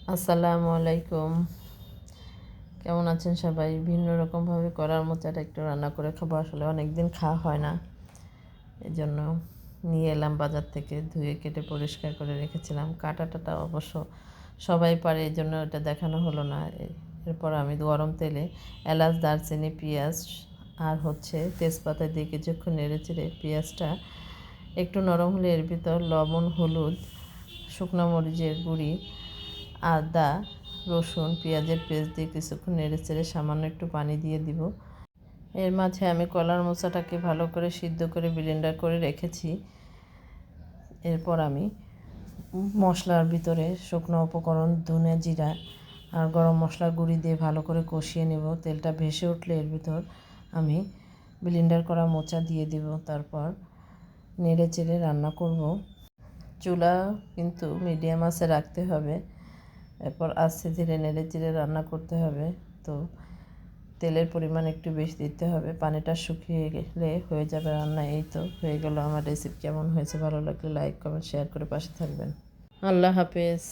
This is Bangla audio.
আসসালামু আলাইকুম। কেমন আছেন সবাই? ভিন্ন রকমভাবে করার মোচাটা একটু রান্না করে খাবো। আসলে অনেক দিন খাওয়া হয় না, এই জন্য নিয়ে এলাম বাজার থেকে। ধুয়ে কেটে পরিষ্কার করে রেখেছিলাম। কাটাটা অবশ্য সবাই পারে, এই জন্য ওটা দেখানো হলো না। এরপর আমি গরম তেলে এলাচ, দারচিনি, পেঁয়াজ আর তেজপাতা দিয়ে কিছুক্ষণ নেড়ে চেড়ে পেঁয়াজটা একটু নরম হলে এর ভিতর লবণ, হলুদ, শুকনো মরিচের গুঁড়ি, আদা, রসুন, পেঁয়াজের পেস্ট দিয়ে কিছুক্ষণ নেড়ে চেড়ে সামান্য একটু পানি দিয়ে দিব। এর মাঝে আমি কলার মোচাটাকে ভালো করে সিদ্ধ করে ব্লেন্ডার করে রেখেছি। এরপর আমি মশলার ভিতরে শুকনো উপকরণ ধনে, জিরা আর গরম মশলার গুঁড়ি দিয়ে ভালো করে কষিয়ে নেব। তেলটা ভেসে উঠলে এর ভিতর আমি ব্লেন্ডার করা মোচা দিয়ে দিব। তারপর নেড়ে চেড়ে রান্না করব। চুলা কিন্তু মিডিয়াম আঁচে রাখতে হবে। এরপর আস্তে ধীরে নেড়ে চেড়ে রান্না করতে হবে। তো তেলের পরিমাণ একটু বেশি দিতে হবে। পানিটা শুকিয়ে গেলে হয়ে যাবে রান্না। এই তো হয়ে গেল আমার রেসিপি। কেমন হয়েছে ভালো লাগলে লাইক, কমেন্ট, শেয়ার করে পাশে থাকবেন। আল্লাহ হাফেজ।